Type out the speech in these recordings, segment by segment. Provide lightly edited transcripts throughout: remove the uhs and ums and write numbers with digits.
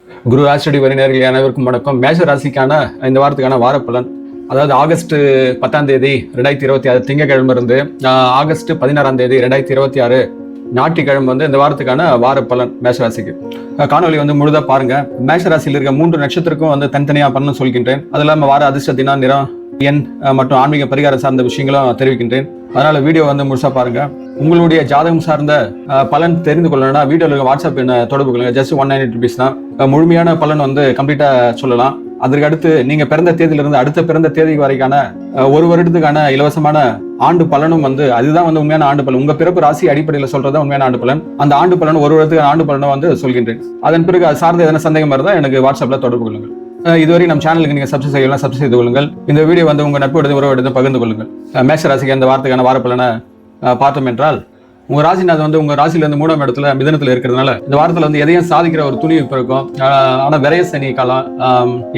குரு ராசிடி வரினர்கள் அனைவருக்கும் வணக்கம். மேஷ ராசிக்கான இந்த வாரத்துக்கான வாரப்பலன், அதாவது ஆகஸ்ட் 10ஆம் தேதி 2026 திங்கட்கிழமை இருந்து ஆகஸ்ட் 16ஆம் தேதி 2026 ஞாயிற்றுக்கிழமை இந்த வாரத்துக்கான வாரப்பலன் மேஷராசிக்கு. காணொலி முழுதா பாருங்க. மேஷராசியில் இருக்க 3 நட்சத்திரக்கும் தனித்தனியா பலன் சொல்கின்றேன். அது இல்லாமல் வார அதிர்ஷ்ட தினா, நிறம், எண் மற்றும் ஆன்மீக பரிகாரம் சார்ந்த விஷயங்களும் தெரிவிக்கின்றேன். அதனால வீடியோ முழுசா பாருங்க. உங்களுடைய ஜாதகம் சார்ந்த பலன் தெரிந்து கொள்ளணும்னா வீடியோல வாட்ஸ்அப் என்ன தொடர்பு கொள்ளுங்க. ஜஸ்ட் 190 ருபீஸ் தான். முழுமையான பலன் கம்ப்ளீட்டா சொல்லலாம். அதற்கு அடுத்து நீங்க பிறந்த தேதியிலிருந்து அடுத்த பிறந்த தேதி வரைக்கான ஒரு வருடத்துக்கான இலவசமான ஆண்டு பலனும் அதுதான் உண்மையான ஆண்டு பலன். உங்க பிறப்பு ராசி அடிப்படையில் சொல்றதா உண்மையான ஆண்டு பலன். அந்த ஆண்டு பலன் ஒரு வருடத்துக்கு ஆண்டு பலனும் சொல்கின்றேன். அதன் பிறகு அது சார்ந்த எதனா சந்தேகம் இருந்தா எனக்கு வாட்ஸ்அப்ல தொடர்பு கொள்ளுங்கள். இதுவரை நம்ம சேனலுக்கு நீங்க சப்ஸ்கிரைப் செய்யலாம், சப்ஸ்கிரைப் செய்து கொள்ளுங்கள். இந்த வீடியோ உங்க நட்பு உறவு பகிர்ந்து கொள்ளுங்கள். மேஷ ராசிக்கு இந்த வாரத்துக்கான வாரப்பலனை பார்த்தோம் என்றால், உங்க ராசிநாதன் உங்க ராசியில இருந்து 3ஆம் இடத்துல மிதனத்துல இருக்கிறதுனால இந்த வாரத்துல எதையும் சாதிக்கிற ஒரு துணிவு இருக்கும். ஆனா விரைய சனி காலம்,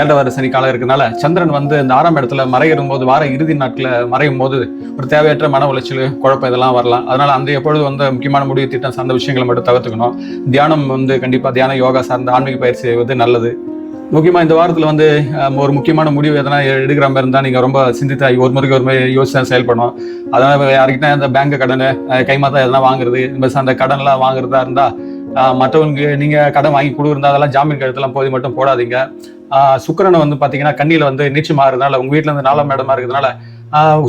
7வது சனி காலம் இருக்கிறதுனால சந்திரன் இந்த 6ஆம் இடத்துல மறையும் போது, வார இறுதி நாட்கள மறையும் போது ஒரு தேவையற்ற மன உளைச்சல், குழப்பம் இதெல்லாம் வரலாம். அதனால அந்த எப்பொழுது முக்கியமான முடிவு திட்டம் சார்ந்த விஷயங்களை மட்டும் தவிர்த்துக்கணும். தியானம் கண்டிப்பா தியான யோகா சார்ந்த ஆன்மீக பயிற்சி செய்வது நல்லது. முக்கியமா இந்த வாரத்துல ஒரு முக்கியமான முடிவு எதனா எடுக்கிற மாதிரி இருந்தா நீங்க ரொம்ப சிந்தித்தா ஒரு முறை யோசிச்சு செயல்படணும். அதனால யாருக்கிட்ட இந்த பேங்க் கடன், கைமாத்தா எதனா வாங்குறது, அந்த கடன் எல்லாம் வாங்குறதா இருந்தா மற்றவங்களுக்கு நீங்க கடன் வாங்கி கொடுக்குறதா அதெல்லாம் ஜாமீன் கழுத்தெல்லாம் போய் மட்டும் போடாதீங்க. சுக்கிரன் பாத்தீங்கன்னா கண்ணியில நீச்சம் ஆகுறதுனால, உங்க வீட்டுல 4ஆம் இடமா இருக்கிறதுனால,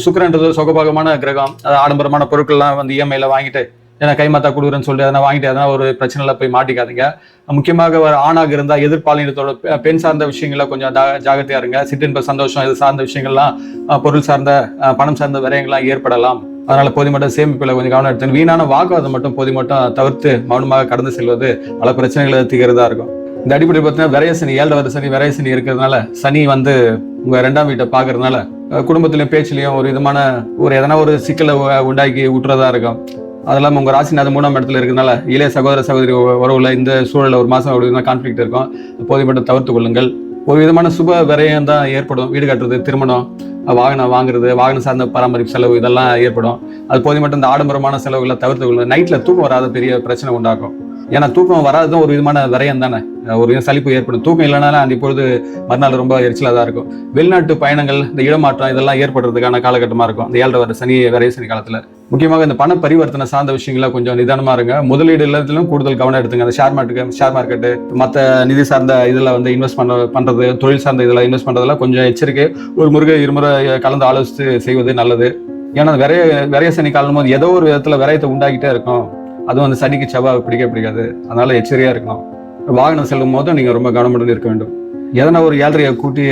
சுக்கிரன்றது சுகபாகமான கிரகம். ஆடம்பரமான பொருட்கள்லாம் இஎம்ஐல வாங்கிட்டு ஏன்னா கைமாத்தா கொடுக்குறேன்னு சொல்லி அதெல்லாம் வாங்கிட்டு எதனா ஒரு பிரச்சனைல போய் மாட்டிக்காதீங்க. முக்கியமாக ஒரு ஆணாக இருந்தா எதிர்பாலினத்தோட பெண் சார்ந்த விஷயங்கள கொஞ்சம் ஜாகிரதையா இருங்க. சிற்றின்ப சந்தோஷம் இது சார்ந்த விஷயங்கள்லாம், பொருள் சார்ந்த பணம் சார்ந்த விரயங்கள்லாம் ஏற்படலாம். அதனால போதுமட்டும் சேமிப்புல கொஞ்சம் கவனம் எடுத்து வீணான வாக்குவாதம் மட்டும் போதுமட்டும் தவிர்த்து மௌனமாக கடந்து செல்வது பல பிரச்சனைகளை தீர்க்கிறதா இருக்கும். இந்த அடிப்படையில் பார்த்தீங்கன்னா விரைய சனி, 7வது சனி விரைய சனி இருக்கிறதுனால, சனி உங்க 2ஆம் வீட்டை பாக்குறதுனால குடும்பத்திலையும் பேச்சிலையும் ஒரு விதமான எதனா ஒரு சிக்கலை உண்டாக்கி விட்டுறதா இருக்கும். அது இல்லாமல் உங்க ராசிநாதன் 3ஆம் இடத்துல இருக்கிறதுனால இளைய சகோதர சகோதரி உறவுல இந்த சூழல்ல ஒரு மாசம் ஒரு கான்ஃபிளிக்ட் இருக்கும். போதை மட்டும் தவிர்த்து கொள்ளுங்கள். ஒரு விதமான சுப விரயம் தான் ஏற்படும். வீடு கட்டுறது, திருமணம், வாகனம் வாங்குறது, வாகனம் சார்ந்த பராமரிப்பு செலவு இதெல்லாம் ஏற்படும். அது போதை மட்டும் இந்த ஆடம்பரமான செலவுகளை தவிர்த்து கொள்ளுங்கள். நைட்ல தூக்கம் வராத பெரிய பிரச்சனை உண்டாக்கும். ஏன்னா தூக்கம் வராதுதான் ஒரு விதமான விரயம் தானே, ஒரு சலிப்பு ஏற்படும். தூக்கம் இல்லைனாலும் அந்த இப்பொழுது மறுநாள் ரொம்ப எரிச்சலாக தான் இருக்கும். வெளிநாட்டு பயணங்கள், இந்த இடமாற்றம் இதெல்லாம் ஏற்படுறதுக்கான காலகட்டமா இருக்கும் இந்த 7வது சனி விரைய சனி காலத்துல. முக்கியமாக இந்த பண பரிவர்த்தனை சார்ந்த விஷயங்கள கொஞ்சம் நிதானமா இருங்க. முதலீடு எல்லாத்திலும் கூடுதல் கவனம் எடுத்துங்க. அந்த ஷேர் மார்க்கெட்டு, மற்ற நிதி சார்ந்த இதுல இன்வெஸ்ட் பண்றது, தொழில் சார்ந்த இதுல இன்வெஸ்ட் பண்றதெல்லாம் கொஞ்சம் எச்சரிக்கை. ஒரு முறை இருமுறை கலந்து ஆலோசித்து செய்வது நல்லது. ஏன்னா விரைய சனி காலம் போது ஏதோ ஒரு விதத்துல விரயத்தை உண்டாக்கிட்டே இருக்கும். அதுவும் சனிக்கு செவ்வாய் பிடிக்காது. அதனால எச்சரிக்கையா இருக்கணும். வாகனம் செல்லும் போது நீங்க ரொம்ப கவனமுடன் இருக்க வேண்டும். எதனா ஒரு 7.5 கூட்டி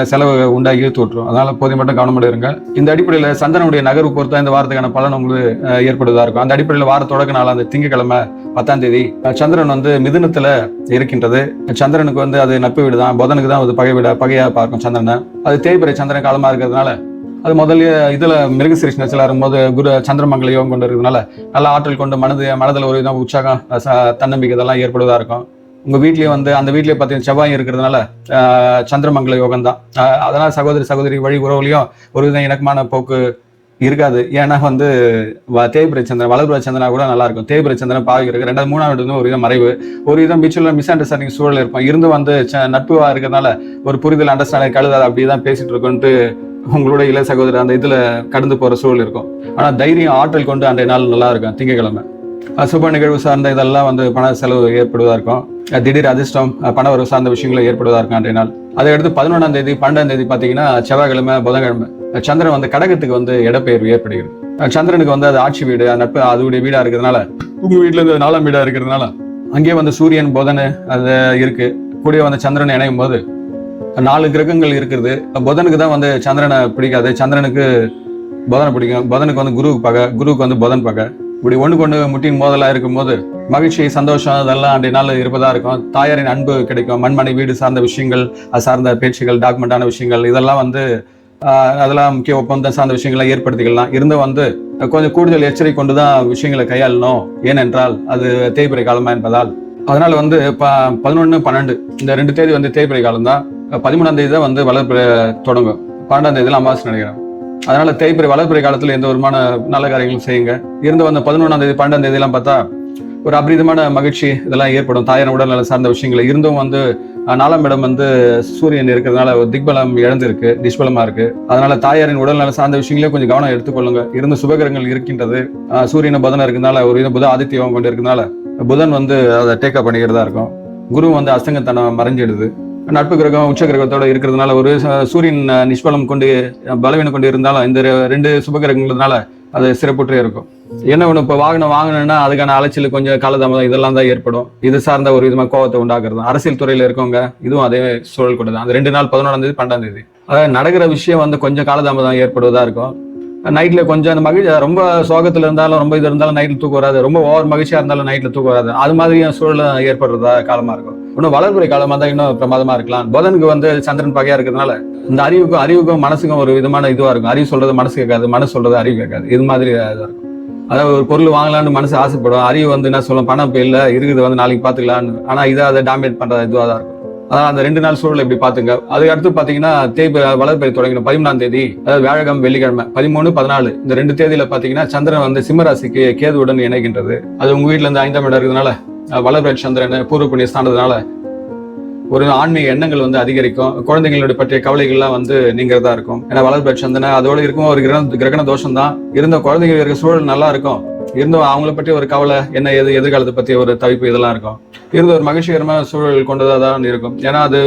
செலவு உண்டாகி தோற்றும். அதனால போதை மட்டும் கவனமுடன் இருங்க. இந்த அடிப்படையில் சந்திரனுடைய நகர்வு பொறுத்தா இந்த வாரத்துக்கான பலன் உங்களுக்கு ஏற்படுவதா இருக்கும். அந்த அடிப்படையில் வார தொடக்க நாள் அந்த திங்கட்கிழமை 10ஆம் தேதி சந்திரன் மிதுனத்துல இருக்கின்றது. சந்திரனுக்கு அது நட்பு வீடு தான். புதனுக்கு தான் பகையா பார்க்கும் சந்திரனை. அது தேய்பிறை சந்திரன் காலமா இருக்கிறதுனால, அது முதல்ல இதுல மிருகசீரிஷ நட்சத்திரம் இருக்கும்போது குரு சந்திரமங்கல யோகம் கொண்டு இருக்கிறதுனால நல்ல ஆற்றல் கொண்டு மனதில் ஒரு விதம் உற்சாகம், தன்னம்பிக்கை இதெல்லாம் ஏற்படுவதா இருக்கும். உங்க வீட்லயும் அந்த வீட்லயே பார்த்தீங்கன்னா செவ்வாய் இருக்கிறதுனால சந்திரமங்கல யோகம் தான். அதனால சகோதரி வழி உறவுலையும் ஒரு விதம் இணக்கமான போக்கு இருக்காது. ஏன்னா தேய்பிறை சந்திரன், வளர்பிறை சந்திரனா கூட நல்லா இருக்கும். தேய்பிறை சந்திரன் பாவி இருக்கு. 2வது 3ஆம் இடம் ஒரு விதம் மறைவு, ஒரு விதம் மிஸ் அண்டர்ஸ்டாண்டிங் சூழல் இருக்கும். இருந்து நட்புவா இருக்கிறதுனால ஒரு புரிதல் அண்டர்ஸ்டாண்டிங் கழுதாது அப்படிதான் பேசிட்டு இருக்கோன்ட்டு உங்களோட இளைய சகோதரர் அந்த இதுல கடந்து போற சூழல் இருக்கும். ஆனா தைரியம், ஆற்றல் கொண்டு அன்றைய நாள் நல்லா இருக்கும். திங்கட்கிழமை சுப நிகழ்வு சார்ந்த இதெல்லாம் பண செலவு ஏற்படுவதா இருக்கும். திடீர் அதிர்ஷ்டம், பண வரவு சார்ந்த விஷயங்களும் ஏற்படுவதா இருக்கும் அன்றைய நாள். அதை அடுத்து 11ஆம் தேதி 12ஆம் தேதி பாத்தீங்கன்னா செவ்வாய்க்கிழமை, புதன்கிழமை சந்திரன் கடகத்துக்கு இடப்பெயர்வு ஏற்படுகிறது. சந்திரனுக்கு அது ஆட்சி வீடு, நட்பு அதோடைய வீடா இருக்கிறதுனால, உங்க வீட்டுல இருந்து 4ஆம் வீடா இருக்கிறதுனால அங்கேயே சூரியன் புதன் அது இருக்கு. கூடிய சந்திரன் இணையும் போது 4 கிரகங்கள் இருக்கிறது. புதனுக்கு தான் சந்திரனை பிடிக்காது. சந்திரனுக்கு புதனை பிடிக்கும். புதனுக்கு குருவுக்கு பகை, குருவுக்கு புதன் பகை. இப்படி ஒண்ணு முட்டின் மோதலா இருக்கும் போது மகிழ்ச்சி, சந்தோஷம் அதெல்லாம் அன்றைய நாள் இருப்பதா இருக்கும். தாயாரின் அன்பு கிடைக்கும். மண்மனை வீடு சார்ந்த விஷயங்கள், அது சார்ந்த பேச்சுகள், டாக்குமெண்டான விஷயங்கள் இதெல்லாம் அதெல்லாம் முக்கிய ஒப்பந்தம் சார்ந்த விஷயங்களை ஏற்படுத்திக்கலாம். இருந்து கொஞ்சம் கூடுதல் எச்சரிக்கை கொண்டுதான் விஷயங்களை கையாளணும். ஏனென்றால் அது தேய்பிறை காலமா என்பதால். அதனால 11, 12 இந்த 2 தேதி தேய்பிறை காலம் தான். 13ஆம் தேதி தான் வளர்பிறை தொடங்கும். 12ஆம் தேதியில அமாவாசை நினைக்கிறேன். அதனால தேய்பிறை வளர்பிறை காலத்துல எந்த விதமான நல்ல காரியங்களும் செய்யுங்க. இருந்து 11ஆம் தேதி 12ஆம் தேதி எல்லாம் பார்த்தா ஒரு அபரிதமான மகிழ்ச்சி இதெல்லாம் ஏற்படும். தாயார் உடல்நல சார்ந்த விஷயங்கள் இருந்தும் 4ஆம் இடம் வந்து சூரியன் இருக்கிறதுனால ஒரு திக்பலம் இழந்திருக்கு, நிஷ்பலமா இருக்கு. அதனால தாயாரின் உடல்நல சார்ந்த விஷயங்களே கொஞ்சம் கவனம் எடுத்துக்கொள்ளுங்க. இருந்த சுபகிரகங்கள் இருக்கின்றது, சூரியன் புதன் இருக்கிறதுனால ஒரு புத ஆதித்யம் கொண்டு இருக்கிறதுனால புதன் வந்து அதை டேக்கப் பண்ணிக்கிறதா இருக்கும். குரு வந்து அஸ்தங்கத்தனம் மறைஞ்சிடுது. நட்பு கிரகம் உச்ச கிரகத்தோட இருக்கிறதுனால ஒரு சூரியன் நிஷ்பலம் கொண்டு பலவீனம் கொண்டு இருந்தாலும் இந்த 2 சுபகிரகங்கிறதுனால அது சிறப்புற்றே இருக்கும். என்ன ஒண்ணு, இப்போ வாகனம் வாங்கணும்னா அதுக்கான அலைச்சல் கொஞ்சம் காலதாமதம் இதெல்லாம் தான் ஏற்படும். இது சார்ந்த ஒரு விதமாக கோவத்தை உண்டாக்குறது. அரசியல் துறையில இருக்கவங்க இதுவும் அதே சூழல் கொண்டது. அந்த 2 நாள் 11ஆம் தேதி 12ஆம் தேதி அதாவது நடக்கிற விஷயம் வந்து கொஞ்சம் காலதாமதம் ஏற்படுவதா இருக்கும். நைட்ல கொஞ்சம் அந்த மகிழ்ச்சி, ரொம்ப சோகத்துல இருந்தாலும் ரொம்ப இது இருந்தாலும் நைட்ல தூக்கம் வராது, ரொம்ப ஓவர் மகிழ்ச்சியா இருந்தாலும் நைட்ல தூக்கம் வராது. அது மாதிரியும் சூழல் ஏற்படுறதா காலமா இருக்கும். இன்னும் வளர்ப்புறை காலமா தான் இன்னும் பிரமாதமா இருக்கலாம். புதனுக்கு வந்து சந்திரன் பகையா இருக்கிறதுனால இந்த அறிவுக்கும் மனசுக்கும் ஒரு விதமான இதுவா இருக்கும். அறிவு சொல்றது மனசு கேட்காது, மனசு சொல்றது அறிவு கேட்காது. இது மாதிரி இதா இருக்கும். அதாவது ஒரு பொருள் வாங்கலாம்னு மனசு ஆசைப்படும், அறிவு வந்து என்ன சொல்லும், பணம் இப்ப இல்ல இருக்குது, வந்து நாளைக்கு பாத்துக்கலாம்னு. ஆனா அதை டாமினேட் பண்ற இதுவா தான் இருக்கும். அதான் அந்த 2 நாள் சூழல் இப்படி பாத்துங்க. அதுக்கு அடுத்து பாத்தீங்கன்னா வளர்ப்பறை தொடங்கணும் 13ஆம் தேதி, அதாவது வியாழக்கிழமை வெள்ளிக்கிழமை 13, 14 இந்த 2 தேதியில பாத்தீங்கன்னா சந்திரன் வந்து சிம்மராசிக்கு கேதுவுடன் இணைகின்றது. அது உங்க வீட்டுல இருந்து 5ஆம் இடம் இருக்கிறதுனால வளர்ப்பறை சந்திரன் பூர்வ புண்ணிய ஸ்தானத்தினால ஒரு ஆன்மீக எண்ணங்கள் வந்து அதிகரிக்கும். குழந்தைங்களுடைய பற்றிய கவலைகள்லாம் வந்து நீங்கிறதா இருக்கும். ஏன்னா வளர்ப்பறை சந்திரன் அதோட இருக்கும் ஒரு கிரகண தோஷம் தான். இருந்த குழந்தைங்க இருக்க சூழல் நல்லா இருக்கும், இருந்தும் அவங்கள பற்றி ஒரு கவலை, என்ன எதிர்காலத்தை பத்தி ஒரு தவிப்பு இதெல்லாம் இருக்கும். இருந்த ஒரு மகிழ்ச்சிகரமான சூழல் கொண்டதா தான் இருக்கும். ஏன்னா அது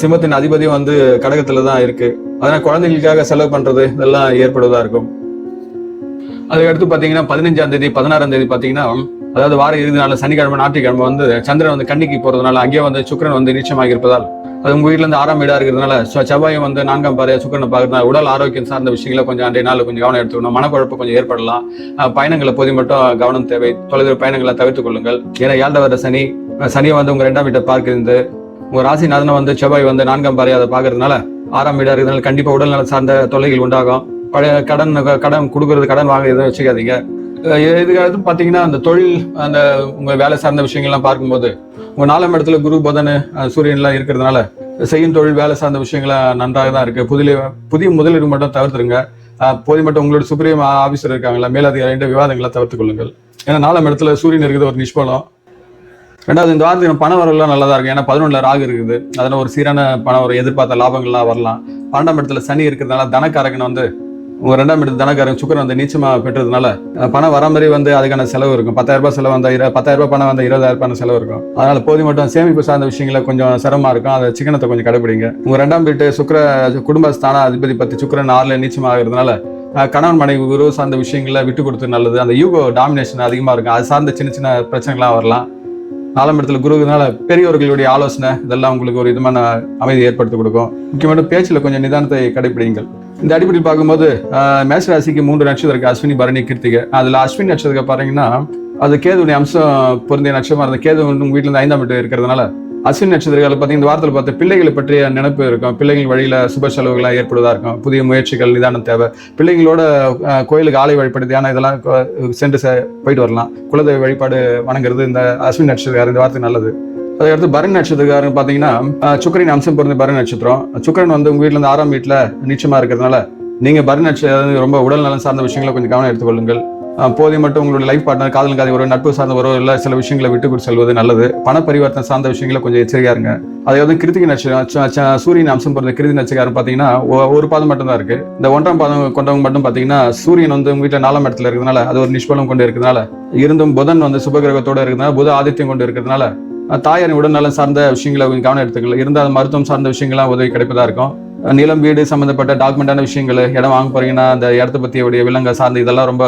சிம்மத்தின் அதிபதியும் வந்து கடகத்துல தான் இருக்கு. அதனால குழந்தைகளுக்காக செலவு பண்றது இதெல்லாம் ஏற்படுவதா இருக்கும். அதுக்கடுத்து பாத்தீங்கன்னா 15ஆம் தேதி 16ஆம் தேதி பாத்தீங்கன்னா, அதாவது வார இறுதி நாள் சனிக்கிழமை ஞாயிற்றுக்கிழமை வந்து சந்திரன் வந்து கன்னிக்கு போறதுனால அங்கேயே வந்து சுக்கிரன் வந்து நீச்சமாக இருப்பதால் அது உங்க வீட்டுல இருந்து 6ஆம் வீடா இருக்கிறதுனால செவ்வாயும் வந்து 4ஆம் பாறையா சுக்கிரனை பார்க்கறதுனால உடல் ஆரோக்கியம் சார்ந்த விஷயங்களை கொஞ்சம் அன்றைய நாள் கொஞ்சம் கவனம் எடுத்துக்கணும். மனக்குழப்பம் கொஞ்சம் ஏற்படலாம். பயணங்களை போது மட்டும் கவனம் தேவை. தொலைதூர பயணங்களை தவிர்த்துக் கொள்ளுங்கள். ஏன்னா 7ஆம் வர சனியை வந்து உங்க 2ஆம் வீட்டை பார்க்கிறது, உங்க ராசிநாதனை வந்து செவ்வாய் வந்து 4ஆம் பாறையா அதை பார்க்கறதுனால 6ஆம் வீடா இருக்கிறதுனால கண்டிப்பா உடல் நல சார்ந்த தொல்லைகள் உண்டாகும். பழைய கடன் கொடுக்கறது, கடன் வாங்க எதுவும் வச்சுக்காதீங்க. இதுக்காக பாத்தீங்கன்னா அந்த தொழில், அந்த உங்க வேலை சார்ந்த விஷயங்கள்லாம் பார்க்கும்போது உங்க 4ஆம் இடத்துல குரு புதன் சூரியன் எல்லாம் இருக்கிறதுனால செய்யும் தொழில் வேலை சார்ந்த விஷயங்கள நன்றாக தான் இருக்கு. புதிய முதலீடு மட்டும் தவிர்த்துருங்க. போது மட்டும் உங்களோட சுப்ரீம் ஆபீசர் இருக்காங்களா, மேலதிகாரி விவாதங்களை தவிர்த்துக் கொள்ளுங்கள். ஏன்னா 4ஆம் இடத்துல சூரியன் இருக்குது, ஒரு நிஷ்பலம். 2வது இந்த வாரத்துக்கு பண வரவுலாம் நல்லா தான் இருக்கு. ஏன்னா 11ல ராகு இருக்குது, அதனால ஒரு சீரான பணம், ஒரு எதிர்பார்த்த லாபங்கள்லாம் வரலாம். 12ஆம் இடத்துல சனி இருக்கிறதுனால தனக்காரகன் வந்து உங்க 2ஆம் இடத்து தனக்காரன் சுக்கிரன் வந்து நீச்சமா பெற்றதுனால பணம் வர மாதிரி வந்து அதுக்கான செலவு இருக்கும். 10,000 ரூபாய் செலவு வந்தா 10,000 ரூபாய் பணம் வந்தா 20,000 ரூபாய் செலவு இருக்கும். அதனால போது மட்டும் சேமிப்பு சார்ந்த விஷயங்கள கொஞ்சம் சிரமமா இருக்கும். அதை சிக்கனத்தை கொஞ்சம் கடைபிடிங்க. உங்க 2ஆம் வீட்டு குடும்ப ஸ்தான அதிபதி பத்தி சுக்கிரன் 6ல நீச்சமா ஆகிறதுனால கணவன் மனைவி உறவு சார்ந்த விஷயங்கள விட்டு கொடுத்து நல்லது. அந்த யூகோ டாமினேஷன் அதிகமா இருக்கும், அது சார்ந்த சின்ன சின்ன பிரச்சனைகள்லாம் வரலாம். 4ஆம் இடத்துல குருனால பெரியவர்களுடைய ஆலோசனை இதெல்லாம் உங்களுக்கு ஒரு விதமான அமைதி ஏற்படுத்தி கொடுக்கும். முக்கியமான பேச்சுல கொஞ்சம் நிதானத்தை கடைபிடிங்கள். இந்த அடிப்படையில் பார்க்கும்போது மேஷ ராசிக்கு 3 நட்சத்திரம் இருக்கு, அஸ்வினி, பரணி, கிருத்திகை. அதுல அஸ்வினி நட்சத்திரம் பாத்தீங்கன்னா அது கேதுடைய அம்சம் பொருந்திய நட்சத்திரமா இருந்த கேது உங்க வீட்டுல இருந்து 5ஆம் வீட்டு இருக்கிறதுனால அஸ்வினி நட்சத்திரங்கள் பார்த்தீங்கன்னா இந்த வாரத்தில் பார்த்து பிள்ளைகளை பற்றிய நினைப்பு இருக்கும். பிள்ளைகள் வழியில சுப செலவுகளாக ஏற்படுவதா இருக்கும். புதிய முயற்சிகள், நிதானம் தேவை. பிள்ளைங்களோட கோயிலுக்கு ஆலை வழிபாடு, தியானம் இதெல்லாம் சென்று போயிட்டு வரலாம். குலதெய்வ வழிபாடு வணங்குறது இந்த அஸ்வினி நட்சத்திரம் இந்த வாரத்துக்கு நல்லது. அதுக்கடுத்து பரணி நட்சத்திரக்காரன் பாத்தீங்கன்னா சுக்கிரன் அம்சம் பொருந்த பரணி நட்சத்திரம். சுக்கிரன் வந்து உங்க வீட்டுல இருந்து 6ஆம் வீட்டுல நீச்சமா இருக்கிறதுனால நீங்க பரணி நட்சத்திரம் ரொம்ப உடல் நலம் சார்ந்த விஷயங்களை கொஞ்சம் கவனம் எடுத்துக்கொள்ளுங்கள். போதை மட்டும் உங்களோட லைஃப் பார்ட்னர், காதல் காதி ஒரு நட்பு சார்ந்த ஒரு இல்லை சில விஷயங்களை விட்டு கொடுத்து செல்வது நல்லது. பண பரிவர்த்தனை சார்ந்த விஷயங்களை கொஞ்சம் எச்சரிக்கையா இருங்க. அதாவது கிருத்திகை நட்சத்திரம் சூரியன் அம்சம் பொருந்த கிருதி நட்சத்திரம் பாத்தீங்கன்னா ஒரு பாதம் மட்டும் தான் இருக்கு. இந்த 1ஆம் பாதம் கொண்டவங்க மட்டும் பாத்தீங்கன்னா சூரியன் வந்து உங்க வீட்டுல 4ஆம் இடத்துல இருக்கிறதுனால அது ஒரு நிஷ்பலம் கொண்டு இருக்கிறதுனால, இருந்தும் புதன் வந்து சுபகிரகத்தோட இருக்கிறதுனால, புத ஆதித்யம் கொண்டு இருக்கிறதுனால தாயாரின் உடல்நலம் சார்ந்த விஷயங்களை கொஞ்சம் கவனம் எடுத்துக்கல. இருந்தால் மருத்துவம் சார்ந்த விஷயங்கள்லாம் உதவி கிடைப்பதா இருக்கும். நிலம், வீடு சம்பந்தப்பட்ட டாக்குமெண்டான விஷயங்கள், இடம் வாங்க போறீங்கன்னா அந்த இடத்த பற்றிய விலங்க சார்ந்து இதெல்லாம் ரொம்ப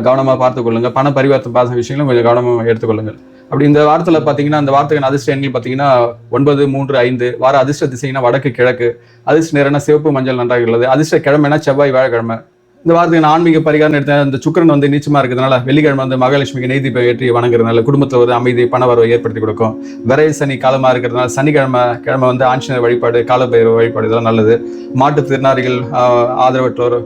கவனமா பார்த்துக் கொள்ளுங்க. பண பரிவர்த்தனை பாச விஷயங்களும் கொஞ்சம் கவனமா எடுத்துக்கொள்ளுங்கள். அப்படி இந்த வாரத்துல பாத்தீங்கன்னா அந்த வாரத்துக்கான அதிர்ஷ்ட எண்கள் பாத்தீங்கன்னா 9, 3, 5. வார அதிர்ஷ்ட திசைனா வடக்கு, கிழக்கு. அதிர்ஷ்ட நிறம்னா சிவப்பு, மஞ்சள் நன்றாக உள்ளது. அதிர்ஷ்ட கிழமைனா செவ்வாய், வியாழக்கிழமை. இந்த வாரத்துக்கு ஆன்மீக பரிகாரம் எடுத்தேன். இந்த சுக்கிரன் வந்து நீச்சமா இருக்கிறதுனால வெள்ளிக்கிழமை வந்து மகாலட்சுமிக்கு நெய் தீபம் ஏற்றி வணங்குறதுனால குடும்பத்துல ஒரு அமைதி, பண வரவை ஏற்படுத்தி கொடுக்கும். விரை சனி காலமா இருக்கிறதுனால சனிக்கிழமை வந்து ஆஞ்சநேயர் வழிபாடு, காலபைரவ வழிபாடு இதெல்லாம் நல்லது. மாட்டு திருநாரிகள், ஆதரவற்றோர்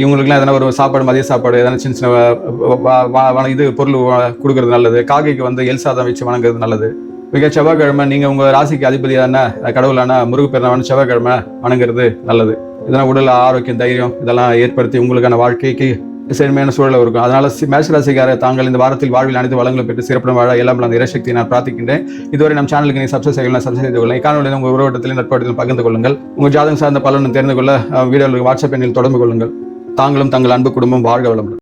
இவங்களுக்குலாம் எதனா ஒரு சாப்பாடு, மதிய சாப்பாடு எதனா சின்ன சின்ன இது பொருள் கொடுக்கறது நல்லது. காக்கைக்கு வந்து எல் சாதம் வச்சு வணங்குறது நல்லது. மிக செவ்வாய்க்கிழமை நீங்க உங்க ராசிக்கு அதிபதியான கடவுளான முருகப்பெருமான் செவ்வாய்க்கிழமை வணங்குறது நல்லது. இதெல்லாம் உடல் ஆரோக்கியம், தைரியம் இதெல்லாம் ஏற்படுத்தி உங்களுக்கான வாழ்க்கைக்கு செழுமையான சூழல் இருக்கும். அதனால மேஷ ராசிக்கார தாங்கள் இந்த வாரத்தில் வாழ்வில் அனைத்து வளங்களும் பெற்று சிறப்புடன் வாழ எல்லாம் அந்த இறைசக்தியை நான் பிரார்த்திக்கின்றேன். இதுவரை நம் சேனலுக்கு நீ சப்ஸ்கிரைப் செய்யலாம், சப்ஸ்கிரைப் செய்து கொள்ளுங்கள். இக்காணொலியில் உங்கள் உறவட்டத்திலும் நட்பட்டத்திலும் பகிர்ந்து கொள்ளுங்கள். உங்கள் ஜாதகம் சார்ந்த பலனும் தெரிந்து கொள்ள வீடியோவில் வாட்ஸ்அப் எண்ணில் தொடர்பு கொள்ளுங்கள். தாங்களும் தங்கள் அன்பு குடும்பம் வாழ்க வளமுடன்.